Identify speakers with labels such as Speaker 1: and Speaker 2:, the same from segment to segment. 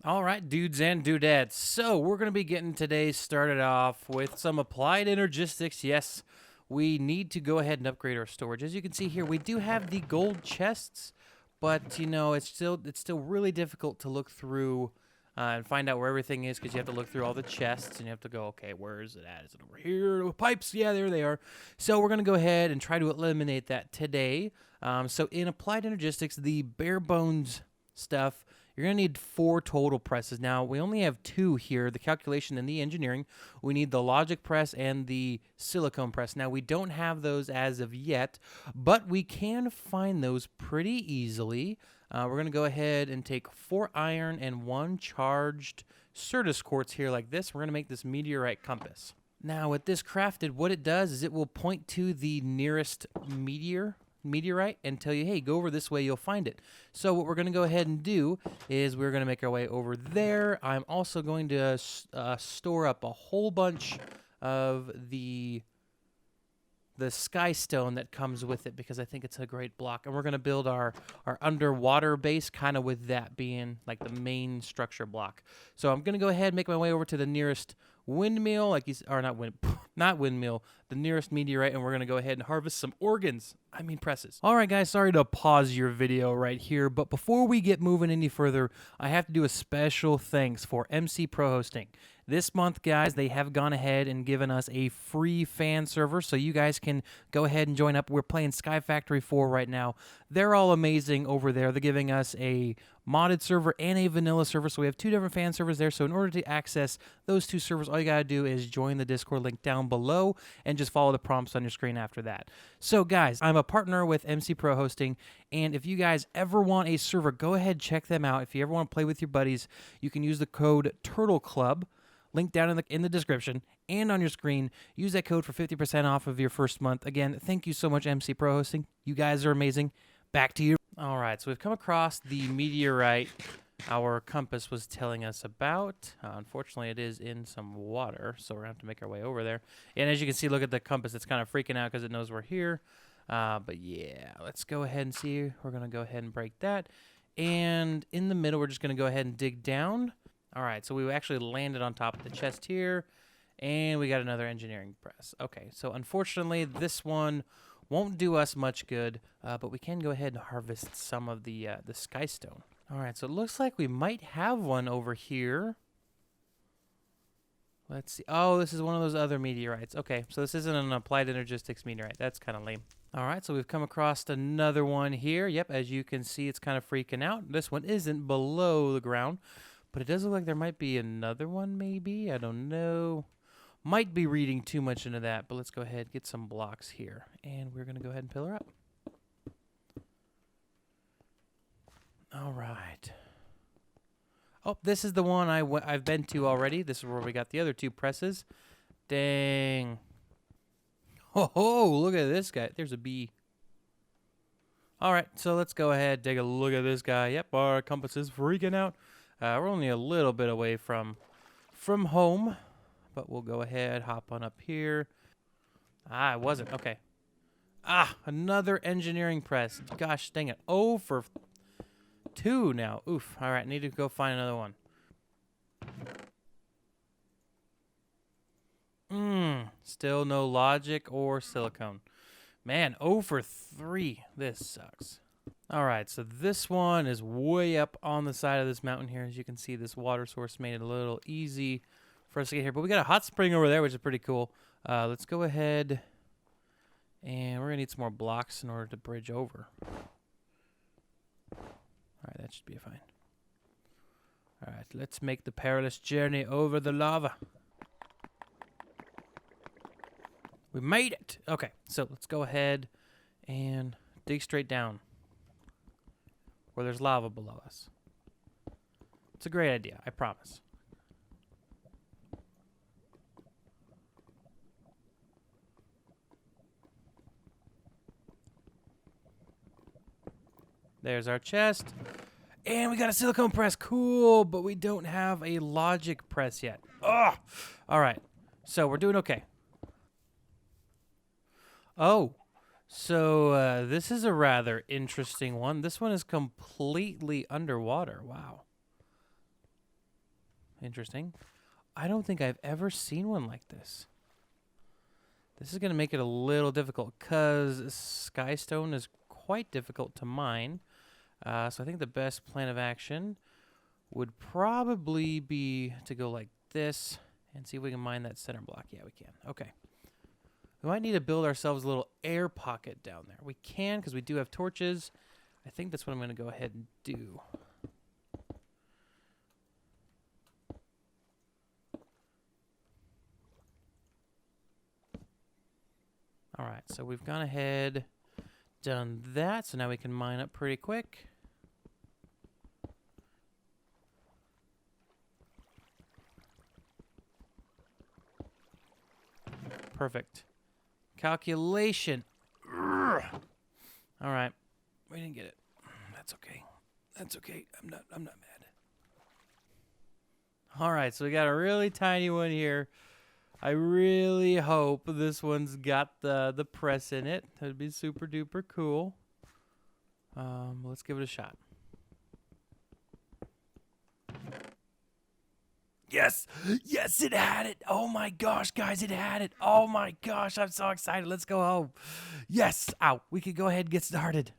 Speaker 1: All right, dudes and dudettes. So we're going to be getting today started off with some applied energistics. Yes, we need to go ahead and upgrade our storage. As you can see here, we do have the gold chests, but you know it's still really difficult to look through and find out where everything is because you have to look through all the chests and you have to go, okay, where is it at? Is it over here? Oh, pipes, yeah, there they are. So we're going to go ahead and try to eliminate that today. So in applied energistics, the bare bones stuff, you're going to need 4 total presses. Now, we only have 2 here, the calculation and the engineering. We need the logic press and the silicone press. Now, we don't have those as of yet, but we can find those pretty easily. We're going to go ahead and take 4 iron and 1 charged Certus quartz here like this. We're going to make this Meteorite Compass. Now, with this crafted, what it does is it will point to the nearest meteorite and tell you, hey, go over this way, you'll find it. So what we're going to go ahead and do is we're going to make our way over there. I'm also going to store up a whole bunch of the sky stone that comes with it because I think it's a great block. And we're going to build our underwater base kind of with that being like the main structure block. So I'm going to go ahead and make my way over to the nearest windmill, not windmill, the nearest meteorite, and we're going to go ahead and harvest some presses. All right, guys, sorry to pause your video right here, but before we get moving any further, I have to do a special thanks for MC Pro Hosting. This month, guys, they have gone ahead and given us a free fan server, so you guys can go ahead and join up. We're playing Sky Factory 4 right now. They're all amazing over there. They're giving us a modded server and a vanilla server, so we have 2 different fan servers there. So in order to access those 2 servers, all you got to do is join the Discord link down below and just follow the prompts on your screen after that. So, guys, I'm a partner with MC Pro Hosting, and if you guys ever want a server, go ahead, check them out. If you ever want to play with your buddies, you can use the code TurtleClub. Link down in the description and on your screen. Use that code for 50% off of your first month. Again, thank you so much, MC Pro Hosting. You guys are amazing. Back to you. All right, so we've come across the meteorite our compass was telling us about. Unfortunately, it is in some water, so we're going to have to make our way over there. And as you can see, look at the compass. It's kind of freaking out because it knows we're here. But yeah, let's go ahead and see. We're going to go ahead and break that. And in the middle, we're just going to go ahead and dig down. All right, so we actually landed on top of the chest here, and we got another engineering press. Okay, so unfortunately, this one won't do us much good, but we can go ahead and harvest some of the sky stone. All right, so it looks like we might have one over here. Let's see. Oh, this is one of those other meteorites. Okay, so this isn't an applied energistics meteorite. That's kind of lame. All right, so we've come across another one here. Yep, as you can see, it's kind of freaking out. This one isn't below the ground. But it does look like there might be another one, maybe. I don't know. Might be reading too much into that, but let's go ahead and get some blocks here. And we're going to go ahead and pillar up. All right. Oh, this is the one I've been to already. This is where we got the other 2 presses. Dang. Oh, look at this guy. There's a bee. All right, so let's go ahead and take a look at this guy. Yep, our compass is freaking out. We're only a little bit away from home, but we'll go ahead, hop on up here. It wasn't. Okay. Another engineering press. Gosh dang it. 0 for 2 now. Oof. All right, need to go find another one. Still no logic or silicone. Man, 0 for 3. This sucks. All right, so this one is way up on the side of this mountain here. As you can see, this water source made it a little easy for us to get here. But we got a hot spring over there, which is pretty cool. Let's go ahead, and we're going to need some more blocks in order to bridge over. All right, that should be fine. All right, let's make the perilous journey over the lava. We made it. Okay, so let's go ahead and dig straight down where there's lava below us. It's a great idea, I promise. There's our chest. And we got a silicone press. Cool, but we don't have a logic press yet. Ugh. All right, so we're doing okay. Oh, so this is a rather interesting one. This one is completely underwater. Wow. interesting. I don't think I've ever seen one like this. This is going to make it a little difficult because skystone is quite difficult to mine. So I think the best plan of action would probably be to go like this and see if we can mine that center block. Yeah, we can. Okay. We might need to build ourselves a little air pocket down there. We can because we do have torches. I think that's what I'm going to go ahead and do. All right, so we've gone ahead, done that, so now we can mine up pretty quick. Perfect. Calculation. All right, we didn't get it. That's okay. That's okay. I'm not mad. All right, so we got a really tiny one here. I really hope this one's got the press in it. That'd be super duper cool. Let's give it a shot. Yes! Yes, it had it! Oh my gosh, guys, it had it! Oh my gosh, I'm so excited. Let's go home. Yes! Ow, we could go ahead and get started.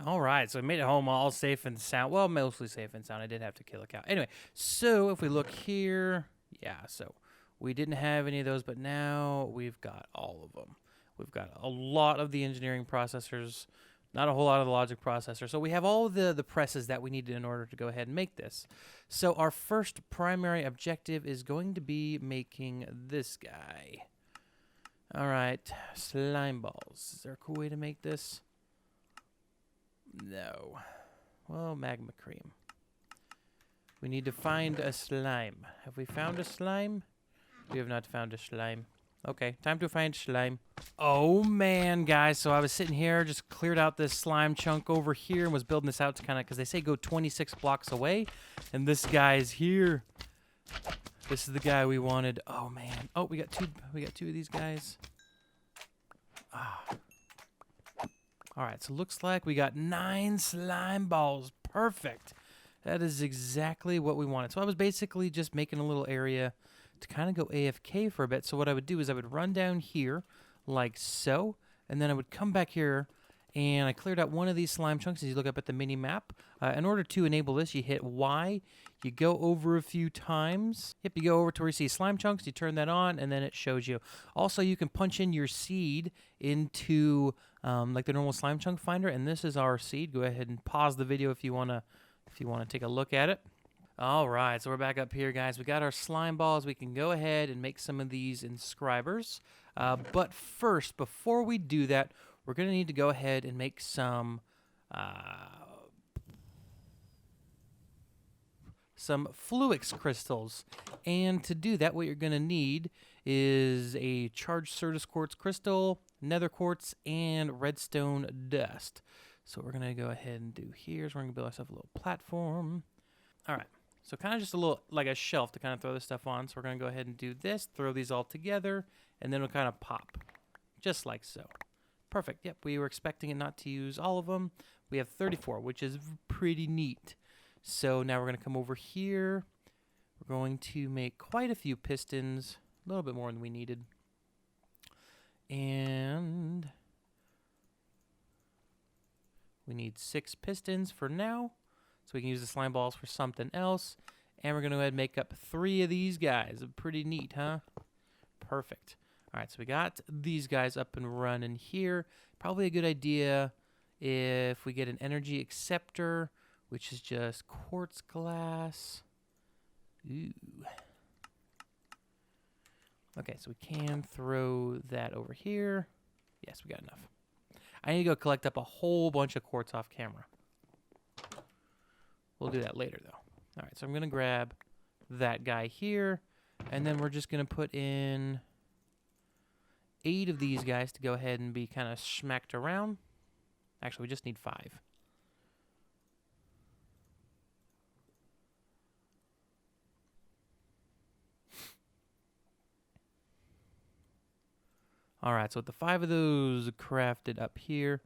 Speaker 1: All right, so I made it home all safe and sound. Well, mostly safe and sound. I did have to kill a cow. Anyway, so if we look here, yeah, so we didn't have any of those, but now we've got all of them. We've got a lot of the engineering processors, not a whole lot of the logic processor. So we have all the presses that we needed in order to go ahead and make this. So our first primary objective is going to be making this guy. All right, slime balls. Is there a cool way to make this? No. Well, magma cream. We need to find a slime. Have we found a slime? We have not found a slime. Okay, time to find slime. Oh man, guys, so I was sitting here, just cleared out this slime chunk over here and was building this out to kind of, because they say go 26 blocks away, and this guy's here. This is the guy we wanted. Oh man. Oh, we got two of these guys. Ah. All right, so looks like we got 9 slime balls. Perfect. That is exactly what we wanted. So I was basically just making a little area to kind of go AFK for a bit. So what I would do is I would run down here like so, and then I would come back here, and I cleared out one of these slime chunks. As you look up at the mini map, in order to enable this, you hit Y, you go over a few times. Yep, you go over to where you see slime chunks, you turn that on, and then it shows you. Also, you can punch in your seed into like the normal slime chunk finder, and this is our seed. Go ahead and pause the video if you wanna take a look at it. All right, so we're back up here, guys. We got our slime balls. We can go ahead and make some of these inscribers. But first, before we do that, we're going to need to go ahead and make some Flux crystals. And to do that, what you're going to need is a charged Certus quartz crystal, nether quartz, and redstone dust. So what we're going to go ahead and do here is we're going to build ourselves a little platform. All right. So kind of just a little, like a shelf to kind of throw this stuff on. So we're going to go ahead and do this, throw these all together, and then it'll kind of pop, just like so. Perfect. Yep, we were expecting it not to use all of them. We have 34, which is pretty neat. So now we're going to come over here. We're going to make quite a few pistons, a little bit more than we needed. And we need 6 pistons for now. So we can use the slime balls for something else. And we're going to go ahead and make up 3 of these guys. Pretty neat, huh? Perfect. All right, so we got these guys up and running here. Probably a good idea if we get an energy acceptor, which is just quartz glass. Ooh. Okay, so we can throw that over here. Yes, we got enough. I need to go collect up a whole bunch of quartz off camera. We'll do that later, though. All right, so I'm going to grab that guy here, and then we're just going to put in 8 of these guys to go ahead and be kind of smacked around. Actually, we just need 5. All right, so with the 5 of those crafted up here,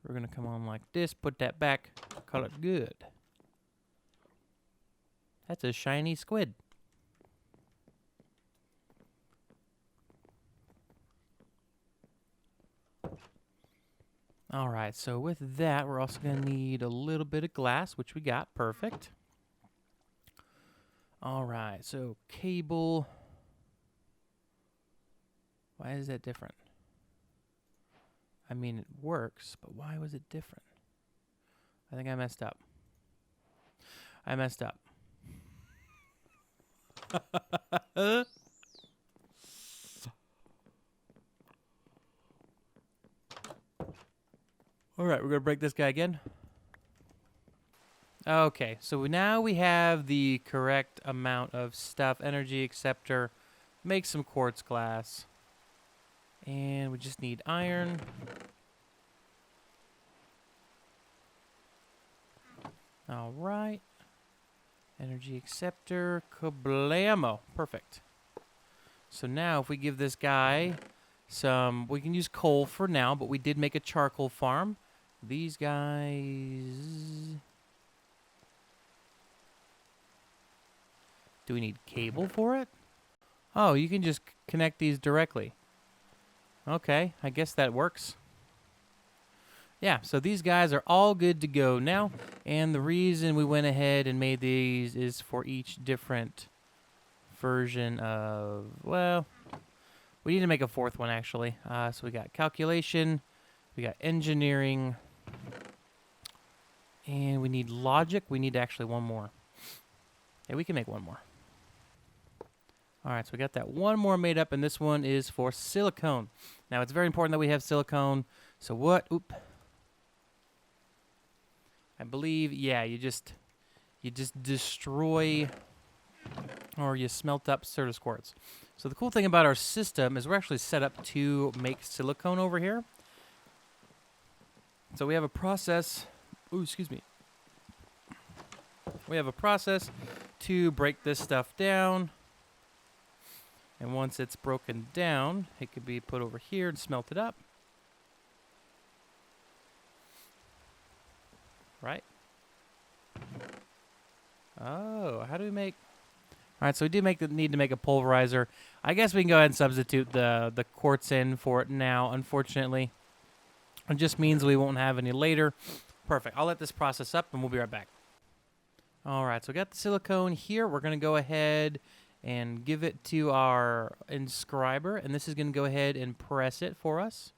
Speaker 1: we're going to come on like this, put that back, call it good. That's a shiny squid. All right, so with that, we're also going to need a little bit of glass, which we got. Perfect. All right, so cable. Why is that different? I mean, it works, but why was it different? I think I messed up. I messed up. All right, we're going to break this guy again. Okay, so now we have the correct amount of stuff. Energy Acceptor. Make some quartz glass. And we just need iron. All right. Energy Acceptor. Kablamo. Perfect. So now if we give this guy some... We can use coal for now, but we did make a charcoal farm. These guys... Do we need cable for it? Oh, you can just connect these directly. Okay, I guess that works. Yeah, so these guys are all good to go now. And the reason we went ahead and made these is for each different version of... Well, we need to make a fourth one, actually. So we got calculation, we got engineering, and we need logic. We need actually one more. Yeah, we can make one more. All right, so we got that one more made up, and this one is for silicone. Now, it's very important that we have silicone. So what? Oop. I believe, yeah, you just destroy or you smelt up Certus quartz. So the cool thing about our system is we're actually set up to make silicone over here. So we have a process. Ooh, excuse me. We have a process to break this stuff down. And once it's broken down, it could be put over here and smelted up. Right? Oh, how do we make... All right, so we do need to make a pulverizer. I guess we can go ahead and substitute the quartz in for it now, unfortunately. It just means we won't have any later. Perfect. I'll let this process up, and we'll be right back. All right, so we got the silicone here. We're going to go ahead and give it to our inscriber, and this is going to go ahead and press it for us.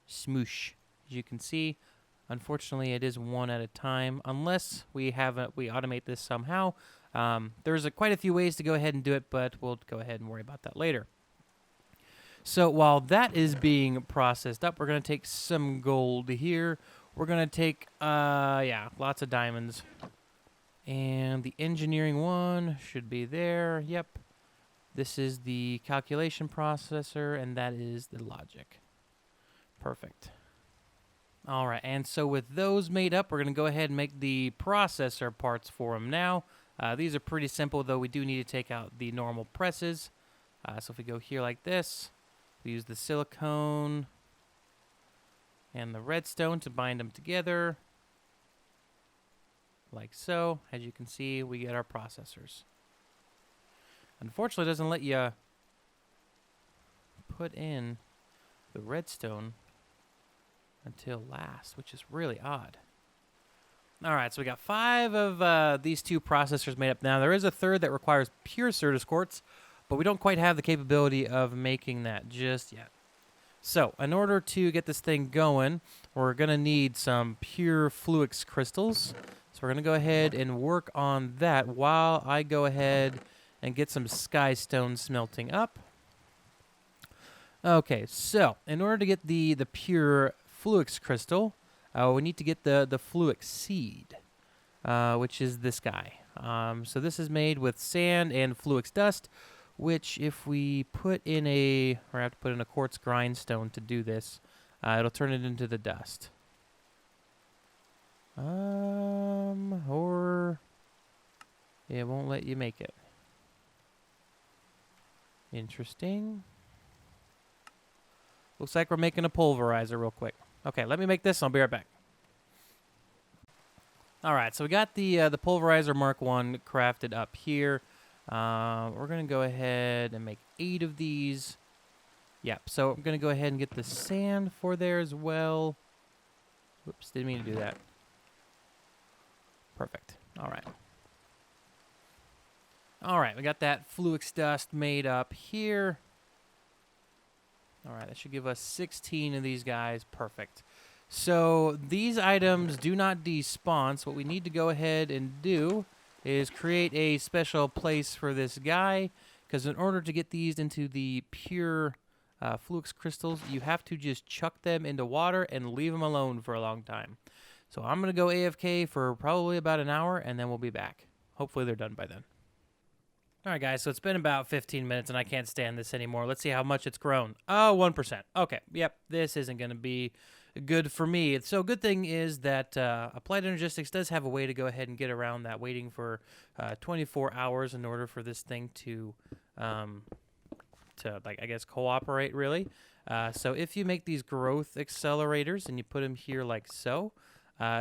Speaker 1: Smoosh. As you can see, unfortunately, it is one at a time, unless we automate this somehow. There's quite a few ways to go ahead and do it, but we'll go ahead and worry about that later. So while that is being processed up, we're going to take some gold here. We're going to take, lots of diamonds. And the engineering one should be there. Yep. This is the calculation processor, and that is the logic. Perfect. All right, and so with those made up, we're going to go ahead and make the processor parts for them now. These are pretty simple, though we do need to take out the normal presses. So if we go here like this, we use the silicone and the redstone to bind them together. Like so. As you can see, we get our processors. Unfortunately, it doesn't let you put in the redstone until last, which is really odd. All right, so we got 5 of these 2 processors made up now. There is a third that requires pure Certus quartz, but we don't quite have the capability of making that just yet. So, in order to get this thing going, we're going to need some pure Flux crystals. So we're going to go ahead and work on that while I go ahead and get some sky stone smelting up. Okay, so in order to get the pure Flux crystal, we need to get the Flux seed, which is this guy. So this is made with sand and Flux dust, which if we put in I have to put in a quartz grindstone to do this, it'll turn it into the dust. Or it won't let you make it. Interesting. Looks like we're making a pulverizer real quick. Okay, let me make this and I'll be right back. All right, so we got the Pulverizer Mark 1 crafted up here. We're going to go ahead and make 8 of these. Yep, so I'm going to go ahead and get the sand for there as well. Whoops, didn't mean to do that. Perfect. All right. All right, we got that Flux dust made up here. All right, that should give us 16 of these guys. Perfect. So these items do not despawn. So what we need to go ahead and do is create a special place for this guy. Because in order to get these into the pure Flux crystals, you have to just chuck them into water and leave them alone for a long time. So I'm going to go AFK for probably about an hour, and then we'll be back. Hopefully they're done by then. All right, guys, so it's been about 15 minutes, and I can't stand this anymore. Let's see how much it's grown. Oh, 1%. Okay, yep, this isn't going to be good for me. So good thing is that Applied Energistics does have a way to go ahead and get around that, waiting for 24 hours in order for this thing to like, I guess, cooperate, really. So if you make these growth accelerators and you put them here like so,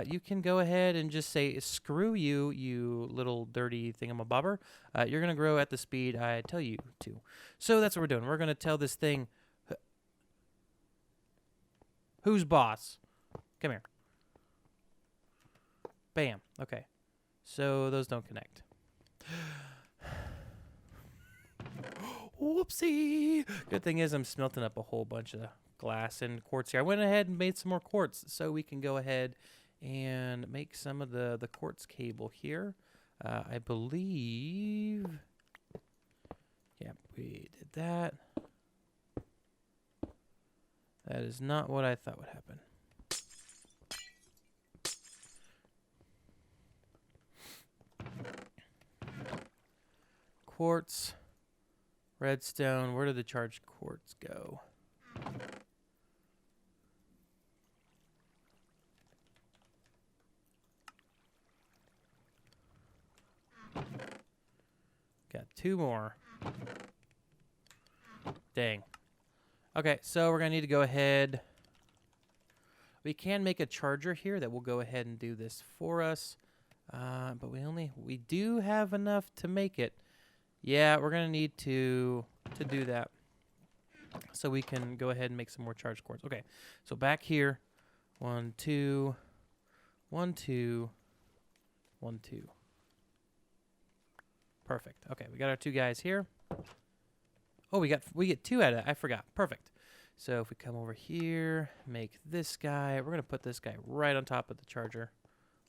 Speaker 1: you can go ahead and just say, screw you, you little dirty thingamabobber. You're going to grow at the speed I tell you to. So that's what we're doing. We're going to tell this thing, who's boss? Come here. Bam. Okay. So those don't connect. Whoopsie. Good thing is I'm smelting up a whole bunch of glass and quartz here. I went ahead and made some more quartz so we can go ahead and make some of the quartz cable here. I believe, yeah, we did that. That is not what I thought would happen. Quartz, redstone, where did the charged quartz go? Got 2 more. Dang. Okay, so we're going to need to go ahead. We can make a charger here that will go ahead and do this for us. But we do have enough to make it. Yeah, we're going to need to do that. So we can go ahead and make some more charge cords. Okay, so back here. 1, 2, 1, 2, 1, 2. Perfect. Okay, we got our 2 guys here. Oh, we get 2 out of it. I forgot. Perfect. So if we come over here, make this guy, we're going to put this guy right on top of the charger,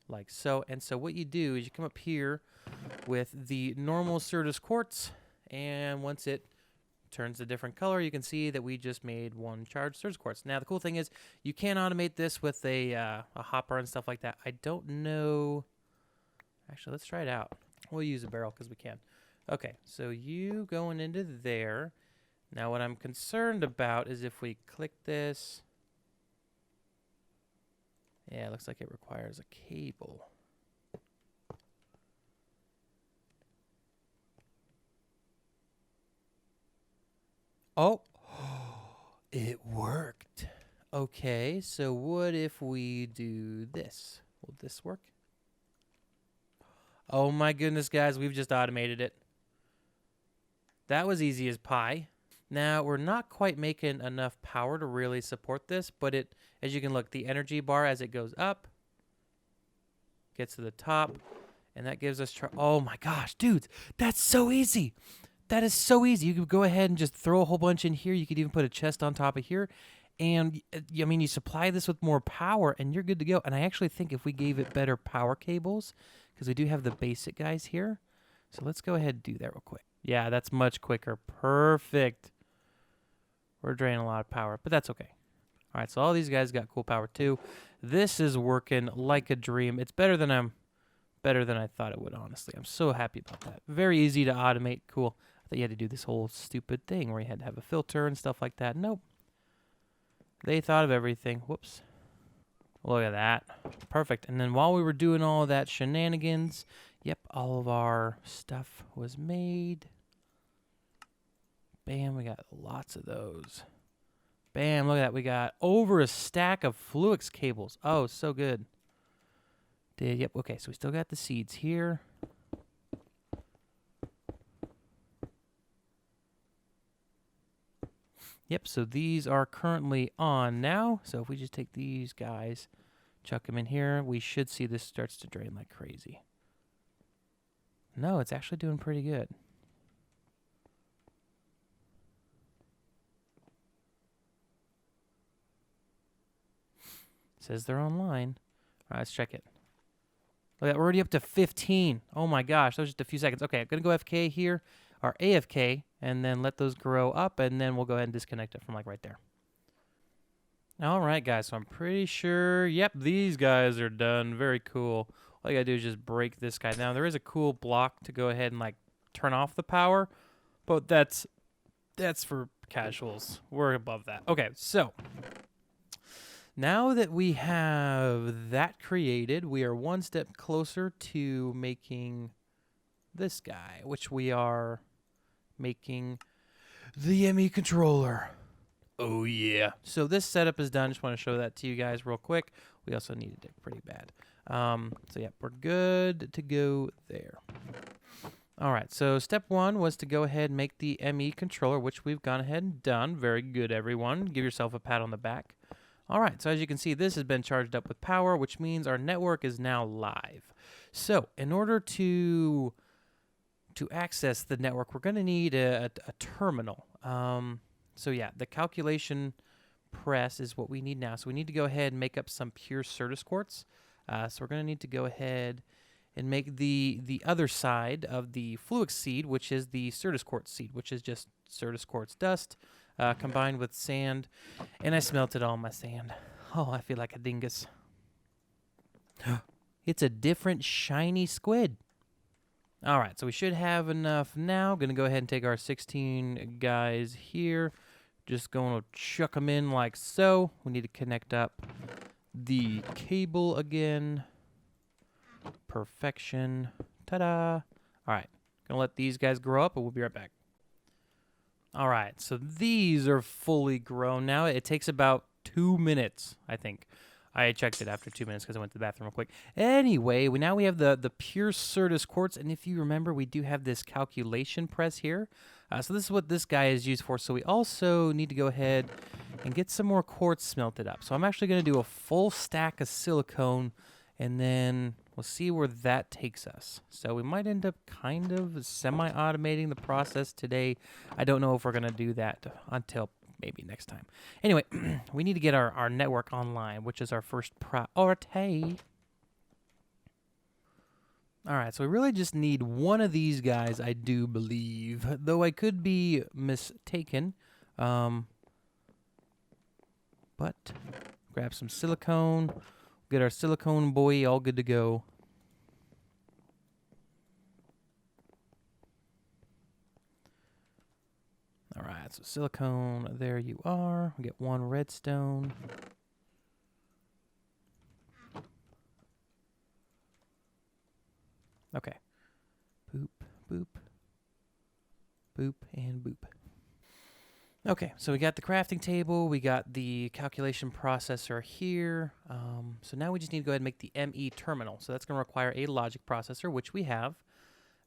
Speaker 1: like so. And so what you do is you come up here with the normal Certus quartz, and once it turns a different color, you can see that we just made 1 charged Certus quartz. Now, the cool thing is you can automate this with a hopper and stuff like that. I don't know. Actually, let's try it out. We'll use a barrel because we can. Okay, so you going into there. Now, what I'm concerned about is if we click this. Yeah, it looks like it requires a cable. Oh, it worked. Okay, so what if we do this? Will this work? Oh my goodness, guys, we've just automated it. That was easy as pie. Now, we're not quite making enough power to really support this, but it, as you can look, the energy bar as it goes up gets to the top, and that gives us, oh my gosh, dudes, that's so easy. That is so easy. You could go ahead and just throw a whole bunch in here. You could even put a chest on top of here. And, I mean, you supply this with more power, and you're good to go. And I actually think if we gave it better power cables, because we do have the basic guys here. So let's go ahead and do that real quick. Yeah, that's much quicker. Perfect. We're draining a lot of power, but that's okay. All right, so all these guys got cool power too. This is working like a dream. It's better than I thought it would, honestly. I'm so happy about that. Very easy to automate. Cool. I thought you had to do this whole stupid thing where you had to have a filter and stuff like that. Nope. They thought of everything. Whoops. Look at that. Perfect. And then while we were doing all of that shenanigans, yep, all of our stuff was made. Bam, we got lots of those. Bam, look at that. We got over a stack of Flux cables. Oh, so good. Yep, okay, so we still got the seeds here. Yep, so these are currently on now. So if we just take these guys, chuck them in here, we should see this starts to drain like crazy. No, it's actually doing pretty good. It says they're online. All right, let's check it. Look, we're already up to 15. Oh my gosh, that was just a few seconds. Okay, I'm going to go FK here, or AFK, and then let those grow up, and then we'll go ahead and disconnect it from like right there. All right, guys, so I'm pretty sure, yep, these guys are done. Very cool. All you got to do is just break this guy down. There is a cool block to go ahead and like turn off the power, but that's for casuals. We're above that. Okay, so now that we have that created, we are one step closer to making this guy, which we are making the Emmy Controller. Oh, yeah. So this setup is done. Just want to show that to you guys real quick. We also need to dig pretty bad. So, yeah, we're good to go there. All right, so step one was to go ahead and make the Emmy Controller, which we've gone ahead and done. Very good, everyone. Give yourself a pat on the back. All right, so as you can see, this has been charged up with power, which means our network is now live. So in order to access the network, we're going to need a terminal. So yeah, the calculation press is what we need now. So we need to go ahead and make up some pure Certus quartz. So we're going to need to go ahead and make the other side of the Flux seed, which is the Certus quartz seed, which is just Certus quartz dust combined with sand. And I smelted all my sand. Oh, I feel like a dingus. It's a different shiny squid. All right, so we should have enough now. Going to go ahead and take our 16 guys here. Just going to chuck them in like so. We need to connect up the cable again. Perfection. Ta-da. All right, going to let these guys grow up, and we'll be right back. All right, so these are fully grown now. It takes about 2 minutes, I think. I checked it after 2 minutes because I went to the bathroom real quick. Anyway, now we have the pure Certus quartz, and if you remember, we do have this calculation press here. So this is what this guy is used for. So we also need to go ahead and get some more quartz smelted up. So I'm actually going to do a full stack of silicone, and then we'll see where that takes us. So we might end up kind of semi-automating the process today. I don't know if we're going to do that until maybe next time. Anyway, we need to get our network online, which is our first priority. All right, so we really just need one of these guys, I do believe, though I could be mistaken. But grab some silicone, get our silicone boy all good to go. All right, so silicone, there you are. We get one redstone. Okay. Boop, boop, boop, and boop. Okay, so we got the crafting table. We got the calculation processor here. So now we just need to go ahead and make the ME terminal. So that's going to require a logic processor, which we have.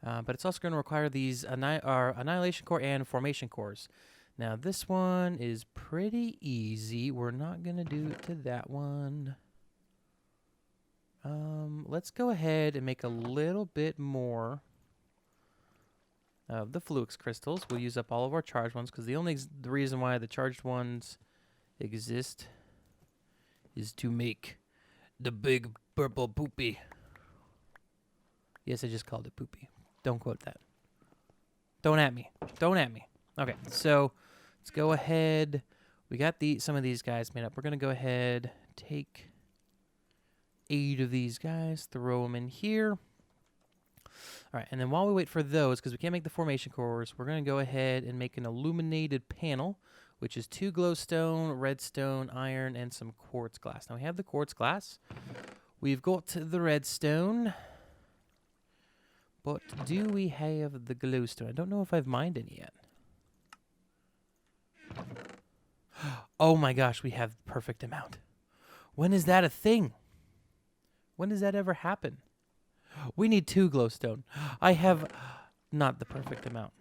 Speaker 1: But it's also going to require these annihilation core and formation cores. Now this one is pretty easy. We're not going to do it to that one. Let's go ahead and make a little bit more of the Flux crystals. We'll use up all of our charged ones because the reason why the charged ones exist is to make the big purple poopy. Yes, I just called it poopy. Don't quote that. Don't at me. Don't at me. Okay, so let's go ahead. We got some of these guys made up. We're going to go ahead, take 8 of these guys, throw them in here. All right, and then while we wait for those, because we can't make the formation cores, we're going to go ahead and make an illuminated panel, which is 2 glowstone, redstone, iron, and some quartz glass. Now we have the quartz glass. We've got the redstone. But do we have the glowstone? I don't know if I've mined any yet. Oh my gosh, we have the perfect amount. When is that a thing? When does that ever happen? We need 2 glowstone. I have not the perfect amount.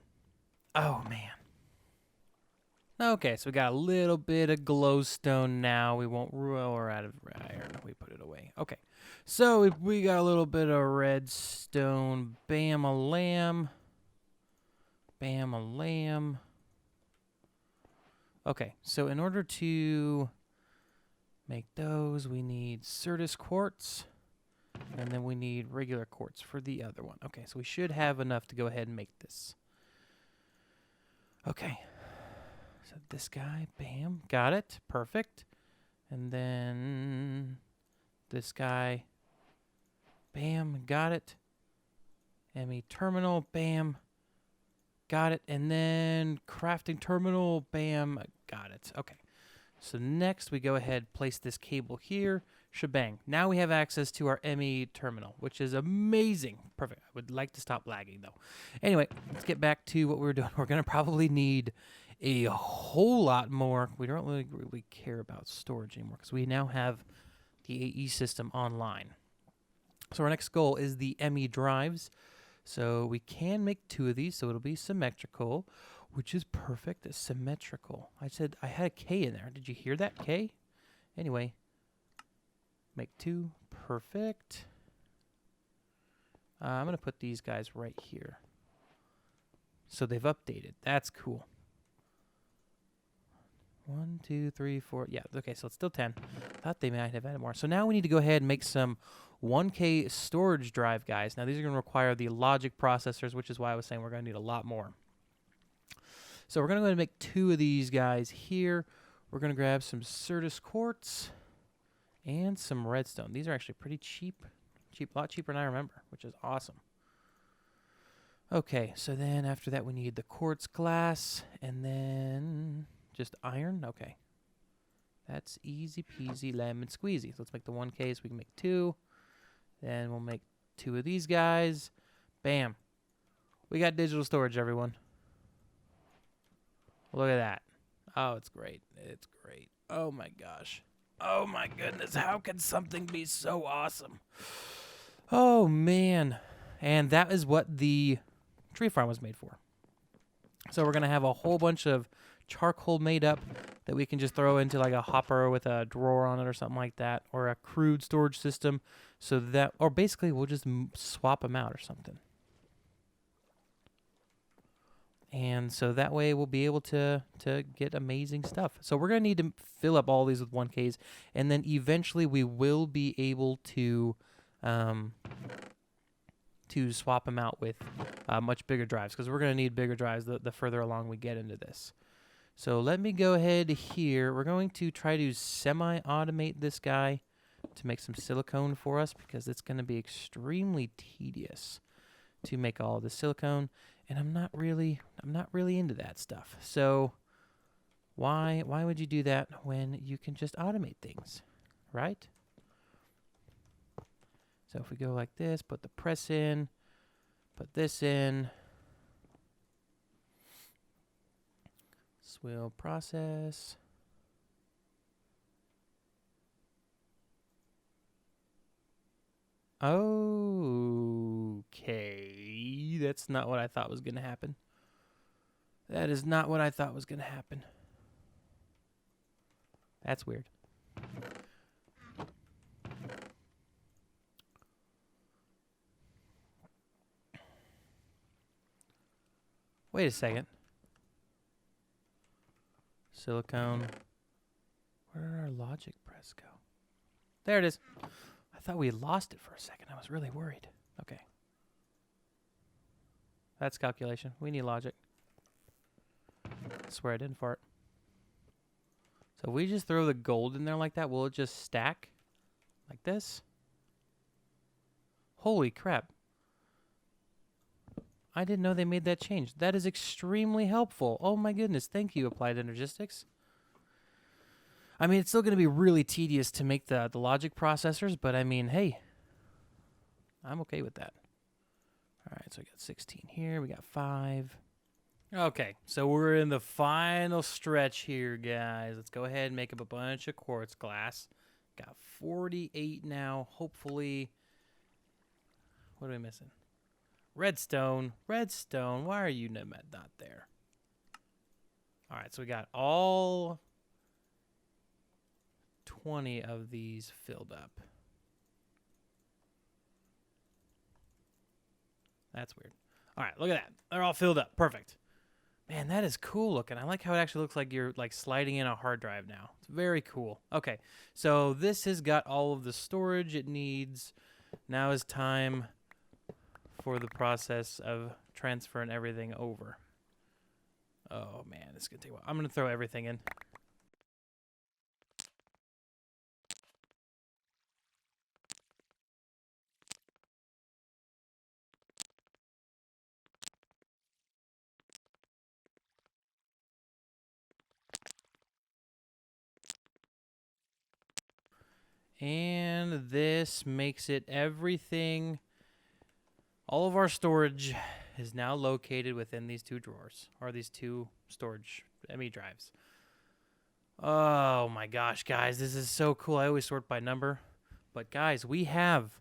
Speaker 1: Oh, man. Okay, so we got a little bit of glowstone now. We won't rule. We're out of iron. We put it away. Okay, so we got a little bit of redstone. Bam a lamb. Bam a lamb. Okay, so in order to make those, we need Certus quartz, and then we need regular quartz for the other one. Okay, so we should have enough to go ahead and make this. Okay. So this guy, bam, got it, perfect. And then this guy, bam, got it. Emmy terminal, bam, got it. And then crafting terminal, bam, got it. Okay. So next we go ahead, place this cable here, shebang. Now we have access to our Emmy terminal, which is amazing. Perfect. I would like to stop lagging though. Anyway, let's get back to what we were doing. We're going to probably need a whole lot more. We don't really care about storage anymore because we now have the AE system online. So our next goal is the Emmy drives. So we can make 2 of these, so it'll be symmetrical, which is perfect. It's symmetrical. I said I had a K in there. Did you hear that K? Anyway, make 2. Perfect. I'm going to put these guys right here. So they've updated. That's cool. 1, 2, 3, 4. Yeah, okay, so it's still 10. Thought they might have added more. So now we need to go ahead and make some 1K storage drive guys. Now these are going to require the logic processors, which is why I was saying we're going to need a lot more. So we're going to go ahead and make 2 of these guys here. We're going to grab some Certus quartz and some redstone. These are actually pretty cheap. A lot cheaper than I remember, which is awesome. Okay, so then after that we need the quartz glass and then just iron. Okay. That's easy peasy lemon squeezy. Let's make the 1K so we can make 2. Then we'll make 2 of these guys. Bam. We got digital storage, everyone. Look at that. Oh, it's great. It's great. Oh my gosh. Oh my goodness. How can something be so awesome? Oh man. And that is what the tree farm was made for. So we're going to have a whole bunch of charcoal made up that we can just throw into like a hopper with a drawer on it or something like that, or a crude storage system, so that, or basically we'll just swap them out or something. And so that way we'll be able to get amazing stuff. So we're going to need to fill up all these with 1Ks, and then eventually we will be able to swap them out with much bigger drives, because we're going to need bigger drives the further along we get into this. So let me go ahead here. We're going to try to semi-automate this guy to make some silicone for us, because it's going to be extremely tedious to make all of the silicone, and I'm not really into that stuff. So why would you do that when you can just automate things, right? So if we go like this, put the press in, put this in, swill process. Okay, that's not what I thought was going to happen. That is not what I thought was going to happen. That's weird. Wait a second. Silicone. Where did our logic press go? There it is. I thought we had lost it for a second. I was really worried. Okay. That's calculation. We need logic. I swear I didn't fart. So if we just throw the gold in there like that, will it just stack? Like this? Holy crap. I didn't know they made that change. That is extremely helpful. Oh my goodness. Thank you, Applied Energistics. I mean, it's still going to be really tedious to make the logic processors, but I mean, hey, I'm okay with that. All right, so we got 16 here. We got 5. Okay, so we're in the final stretch here, guys. Let's go ahead and make up a bunch of quartz glass. Got 48 now. Hopefully, what are we missing? Redstone. Redstone. Why are you not there? All right, so we got all 20 of these filled up. That's weird. All right, look at that. They're all filled up. Perfect. Man, that is cool looking. I like how it actually looks like you're like sliding in a hard drive now. It's very cool. Okay, so this has got all of the storage it needs. Now is time for the process of transferring everything over. Oh, man, it's going to take a while. I'm going to throw everything in. And this makes it everything. All of our storage is now located within these two drawers, or these two storage Emmy drives. Oh my gosh, guys, this is so cool. I always sort by number. But guys, we have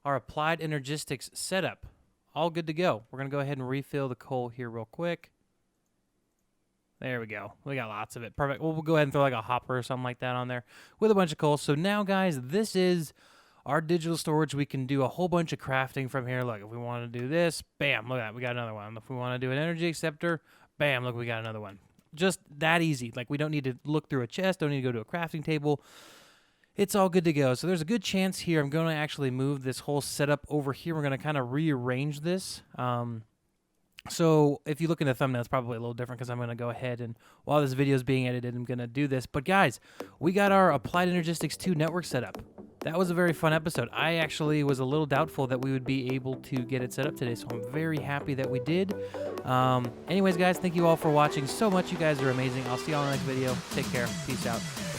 Speaker 1: our Applied Energistics setup all good to go. We're going to go ahead and refill the coal here real quick. There we go. We got lots of it. Perfect. We'll go ahead and throw like a hopper or something like that on there with a bunch of coal. So now, guys, this is our digital storage. We can do a whole bunch of crafting from here. Look, if we want to do this, bam, look at that. We got another one. If we want to do an energy acceptor, bam, look, we got another one. Just that easy. Like, we don't need to look through a chest. Don't need to go to a crafting table. It's all good to go. So there's a good chance here I'm going to actually move this whole setup over here. We're going to kind of rearrange this. So if you look in the thumbnail, it's probably a little different because I'm going to go ahead and while this video is being edited, I'm going to do this. But guys, we got our Applied Energistics 2 network set up. That was a very fun episode. I actually was a little doubtful that we would be able to get it set up today, so I'm very happy that we did. Anyways, guys, thank you all for watching so much. You guys are amazing. I'll see you all in the next video. Take care. Peace out.